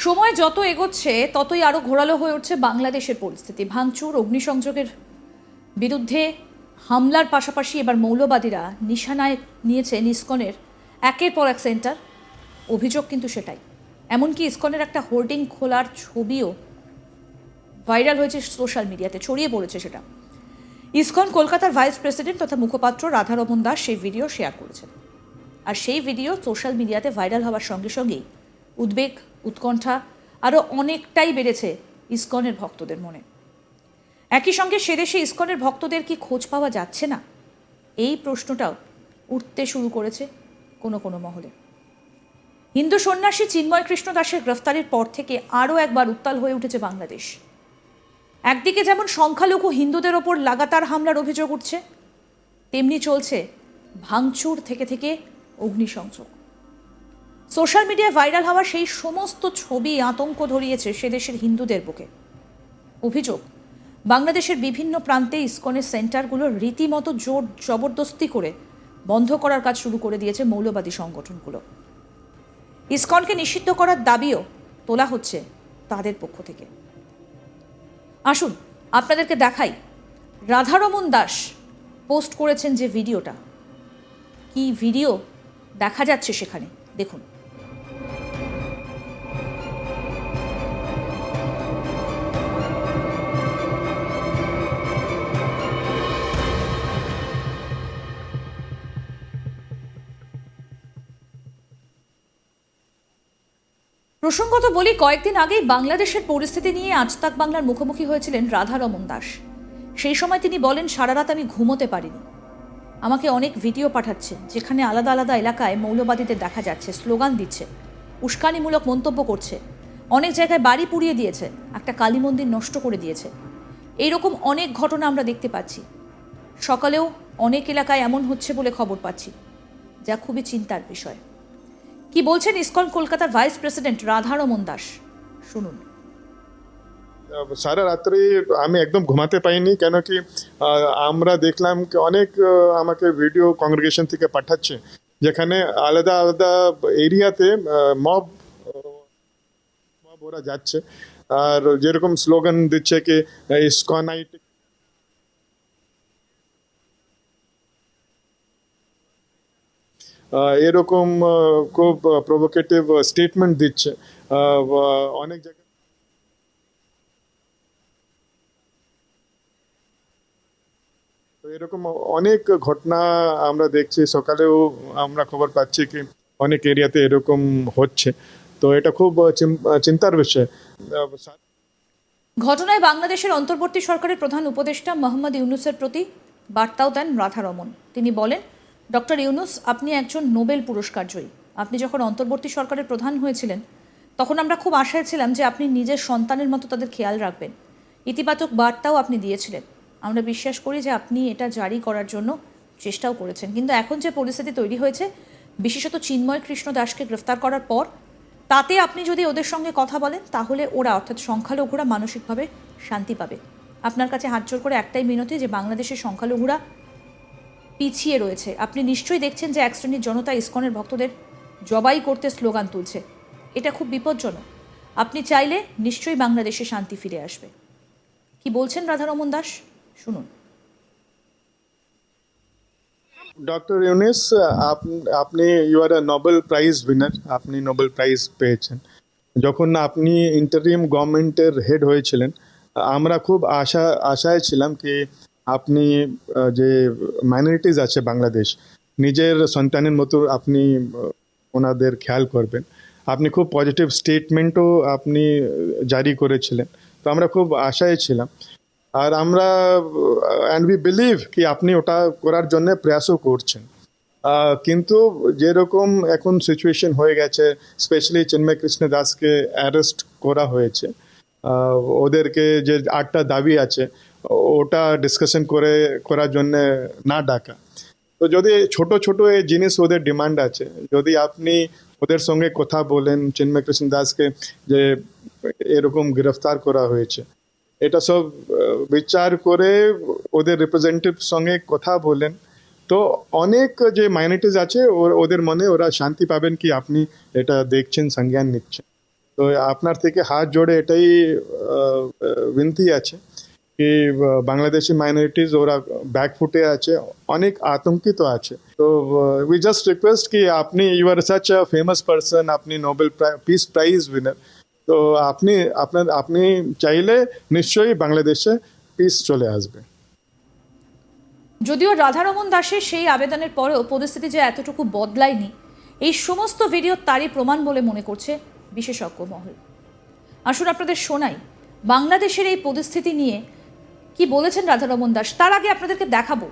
সময় যত এগোচ্ছে ততই আরও ঘোরালো হয়ে উঠছে বাংলাদেশের পরিস্থিতি। ভাঙচুর, অগ্নিসংযোগের বিরুদ্ধে হামলার পাশাপাশি এবার মৌলবাদীরা নিশানায় নিয়েছে ইসকনের একের পর এক সেন্টার। অভিযোগ কিন্তু সেটাই। এমনকি ইসকনের একটা হোর্ডিং খোলার ছবিও ভাইরাল হয়েছে সোশ্যাল মিডিয়াতে, ছড়িয়ে পড়েছে সেটা। ইসকন কলকাতার ভাইস প্রেসিডেন্ট তথা মুখপাত্র রাধারমন দাস সেই ভিডিও শেয়ার করেছেন। আর সেই ভিডিও সোশ্যাল মিডিয়াতে ভাইরাল হওয়ার সঙ্গে সঙ্গেই উদ্বেগ, উৎকণ্ঠা আরও অনেকটাই বেড়েছে ইসকনের ভক্তদের মনে। একই সঙ্গে সেদেশে ইসকনের ভক্তদের কি খোঁজ পাওয়া যাচ্ছে না, এই প্রশ্নটাও উঠতে শুরু করেছে কোনো কোনো মহলে। হিন্দু সন্ন্যাসী চিন্ময় কৃষ্ণ দাসের গ্রেফতারের পর থেকে আরও একবার উত্তাল হয়ে উঠেছে বাংলাদেশ। একদিকে যেমন সংখ্যালঘু হিন্দুদের ওপর লাগাতার হামলার অভিযোগ উঠছে, তেমনি চলছে ভাঙচুর থেকে থেকে অগ্নিসংযোগ। সোশ্যাল মিডিয়ায় ভাইরাল হওয়া সেই সমস্ত ছবি আতঙ্ক ধরিয়েছে সে দেশের হিন্দুদের বুকে। অভিযোগ, বাংলাদেশের বিভিন্ন প্রান্তে ইসকনের সেন্টারগুলো রীতিমতো জোর জবরদস্তি করে বন্ধ করার কাজ শুরু করে দিয়েছে মৌলবাদী সংগঠনগুলো। ইসকনকে নিষিদ্ধ করার দাবিও তোলা হচ্ছে তাদের পক্ষ থেকে। আসুন আপনাদেরকে দেখাই রাধারমন দাস পোস্ট করেছেন যে ভিডিওটা। কি ভিডিও দেখা যাচ্ছে সেখানে দেখুন। প্রসঙ্গত বলি, কয়েকদিন আগেই বাংলাদেশের পরিস্থিতি নিয়ে আজ তাক বাংলার মুখোমুখি হয়েছিলেন রাধারমন দাস। সেই সময় তিনি বলেন, সারা রাত আমি ঘুমোতে পারিনি। আমাকে অনেক ভিডিও পাঠাচ্ছে যেখানে আলাদা আলাদা এলাকায় মৌলবাদীদের দেখা যাচ্ছে, স্লোগান দিচ্ছে, উস্কানিমূলক মন্তব্য করছে, অনেক জায়গায় বাড়ি পুড়িয়ে দিয়েছে, একটা কালী মন্দির নষ্ট করে দিয়েছে। এইরকম অনেক ঘটনা আমরা দেখতে পাচ্ছি। সকালেও অনেক এলাকায় এমন হচ্ছে বলে খবর পাচ্ছি, যা খুবই চিন্তার বিষয়। কি বলছেন ইসকন কলকাতার ভাইস প্রেসিডেন্ট রাধারমন দাস, শুনুন। সারা রাত্রি আমি একদম ঘুমাতে পাইনি, কেন কি আমরা দেখলাম কি অনেক আমাকে ভিডিও কংগ্রেগেশন থেকে পাঠাচ্ছে যেখানে আলাদা আলাদা এরিয়াতে মব ওরা যাচ্ছে আর যেরকম স্লোগান দিচ্ছে কি ইসকনাইট, এরকম খুব প্রভোকেটিভ স্টেটমেন্ট দিচ্ছে অনেক জায়গায়। এরকম অনেক ঘটনা আমরা দেখছি, সকালেও আমরা খবর পাচ্ছি কি অনেক এরিয়াতে এরকম হচ্ছে। তো এটা খুব চিন্তার বিষয়। ঘটনায় বাংলাদেশের অন্তর্বর্তী সরকারের প্রধান উপদেষ্টা মোহাম্মদ ইউনুসের প্রতি বার্তাও দেন রাধারমন। তিনি বলেন, ডক্টর ইউনুস, আপনি একজন নোবেল পুরস্কার জয়ী। আপনি যখন অন্তর্বর্তী সরকারের প্রধান হয়েছিলেন তখন আমরা খুব আশায় ছিলাম যে আপনি নিজের সন্তানের মতো তাদের খেয়াল রাখবেন। ইতিবাচক বার্তাও আপনি দিয়েছিলেন। আমরা বিশ্বাস করি যে আপনি এটা জারি করার জন্য চেষ্টাও করেছেন। কিন্তু এখন যে পরিস্থিতি তৈরি হয়েছে, বিশেষত চিন্ময় কৃষ্ণ দাসকে গ্রেফতার করার পর, তাতে আপনি যদি ওদের সঙ্গে কথা বলেন তাহলে ওরা, অর্থাৎ সংখ্যালঘুরা, মানসিকভাবে শান্তি পাবে। আপনার কাছে হাত জোর করে একটাই মিনতি যে বাংলাদেশের সংখ্যালঘুরা পিছিয়ে রয়েছে। আপনি নিশ্চয়ই দেখছেন যে এক শ্রেণীর জনতা ইসকনের ভক্তদের জবাই করতে স্লোগান তুলছে। এটা খুব বিপজ্জনক। আপনি চাইলে নিশ্চয়ই বাংলাদেশে শান্তি ফিরে আসবে। কি বলছেন রাধারমন দাস, শুনুন। ডক্টর ইউনুস, আপনি you are a Nobel prize winner, আপনি নোবেল প্রাইজ পেয়েছেন। যখন আপনি ইন্টারিম গভর্নমেন্টের হেড হয়েছিলেন, আমরা খুব আশায় ছিলাম কি আপনি যে মাইনরিটিস আছে বাংলাদেশ, নিজের সন্তানের মতো আপনি ওনাদের খেয়াল করবেন। আপনি খুব পজিটিভ স্টেটমেন্টও আপনি জারি করেছিলেন। তো আমরা খুব আশায় ছিলাম আর আমরা অ্যান্ড উই বিলিভ কি আপনি ওটা করার জন্য প্রয়াসও করছেন। কিন্তু যেরকম এখন সিচুয়েশন হয়ে গেছে, স্পেশালি চিন্ময় কৃষ্ণ দাসকে অ্যারেস্ট করা হয়েছে, ওদেরকে যে 8টা দাবি আছে ওটা ডিসকাশন করার জন্য না ডাকা। তো যদি ছোট ছোট এই জিনিস ওদের ডিমান্ড আছে, যদি আপনি ওদের সঙ্গে কথা বলেন, চিন্ময় কৃষ্ণ দাসকে যে এরকম গ্রেফতার করা হয়েছে, এটা সব বিচার করে ওদের রিপ্রেজেন্টেটিভ সঙ্গে কথা বলেন, তো অনেক যে মাইনরিটিস আছে ওদের মনে ওরা শান্তি পাবেন কি আপনি এটা দেখছেন, সংজ্ঞান নিচ্ছেন। তো আপনার থেকে হাত জোড়ে এটাই বিনতি আছে কি বাংলাদেশি মাইনরিটিজ ওরা ব্যাকফুটে আছে, অনেক আতঙ্কিত আছে। তো উই জাস্ট রিকোয়েস্ট কি আপনি you are such a famous person, আপনি নোবেল পিস প্রাইজ উইনার, তো আপনি চাইলে নিশ্চয়ই বাংলাদেশে পিস চলে আসবে। যদিও রাধারমন দাসের সেই আবেদনের পরেও পরিস্থিতি যে এতটুকু বদলায়নি, এই সমস্ত ভিডিও তারই প্রমাণ বলে মনে করছে বিশেষজ্ঞ মহল। আসুন আপনাদের শোনাই বাংলাদেশের এই পরিস্থিতি নিয়ে কি বলেছেন রাধারমন দাস। তার আগে আপনাদেরকে দেখাবো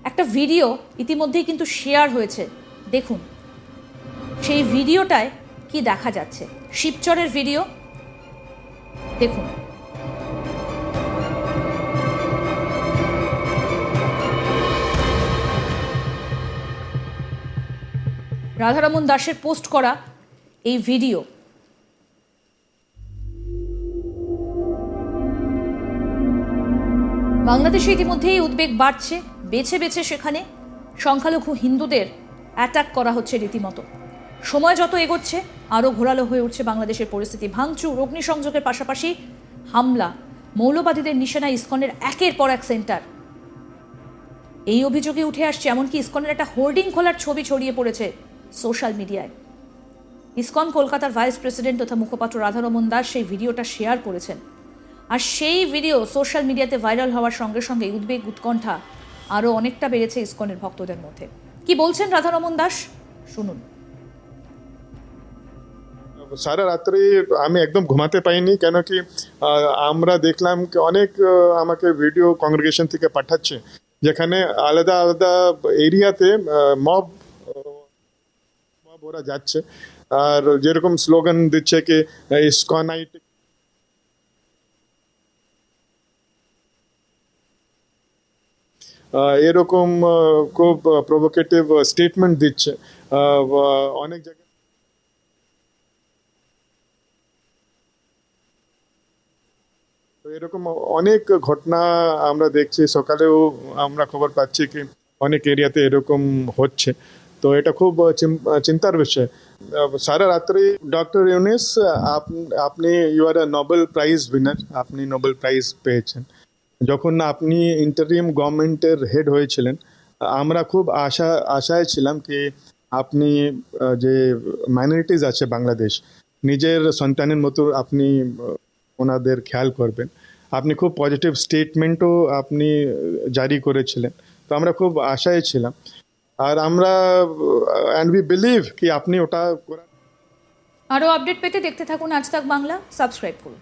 একটা ভিডিও ইতিমধ্যেই কিন্তু শেয়ার হয়েছে, দেখুন সেই ভিডিওটায় কি দেখা যাচ্ছে। শিবচরের ভিডিও দেখুন। রাধারমন দাসের পোস্ট করা এই ভিডিও। বাংলাদেশে ইতিমধ্যেই উদ্বেগ বাড়ছে, বেছে বেছে সেখানে সংখ্যালঘু হিন্দুদের অ্যাটাক করা হচ্ছে রীতিমতো। সময় যত এগোচ্ছে আরও ঘোরালো হয়ে উঠছে বাংলাদেশের পরিস্থিতি। ভাঙচুর, অগ্নিসংযোগের পাশাপাশি হামলা, মৌলবাদীদের নিশানায় ইসকনের একের পর এক সেন্টার। এই অভিযোগে উঠে আসছে এমনকি ইসকনের একটা হোর্ডিং খোলার ছবি ছড়িয়ে পড়েছে সোশ্যাল মিডিয়ায়। ইসকন কলকাতার ভাইস প্রেসিডেন্ট তথা মুখপাত্র রাধারমন দাস সেই ভিডিওটা শেয়ার করেছেন। আর সেই ভিডিও সোশ্যাল মিডিয়াতে ভাইরাল হওয়ার সঙ্গে সঙ্গে উদ্বেগ উৎকণ্ঠা আরও অনেকটা বেড়েছে ইসকনের ভক্তদের মধ্যে। কি বলছেন রাধারমন দাস শুনুন। সারা রাত্রি আমি একদম ঘুমাতে পাইনি, কেন কি আমরা দেখলাম কি অনেক আমাকে ভিডিও কংগ্রেগেশন থেকে পাঠাচ্ছে যেখানে আলাদা আলাদা এরিয়াতে মব ওরা যাচ্ছে আর যেরকম স্লোগান দিচ্ছে কি ইসকনাইট, এরকম খুব প্রভোকেটিভ স্টেটমেন্ট দিচ্ছে অনেক জায়গায়। তো এরকম অনেক ঘটনা আমরা দেখছি, সকালেও আমরা খবর পাচ্ছি কি অনেক এরিয়াতে এরকম হচ্ছে। তো এটা খুব চিন্তার বিষয়। সারা রাত্রি ডক্টর ইউনিস, আপনি you are Nobel prize winner, আপনি নোবেল প্রাইজ পেয়েছেন। যখন আপনি ইন্টারিম গভর্নমেন্টের হেড হয়েছিলেন আমরা খুব আশায় ছিলাম কি আপনি যে মাইনরিটিজ আছে বাংলাদেশ, নিজের সন্তানের মতো আপনি ওনাদের খেয়াল করবেন। আপনি খুব পজিটিভ স্টেটমেন্টও আপনি জারি করেছিলেন, তো আমরা খুব আশায় ছিলাম। আর আমরা অ্যান্ড উই বিলিভ কি আপনি ওটা। আরও আপডেট পেতে দেখতে থাকুন আজ তাক বাংলা, সাবস্ক্রাইব করুন।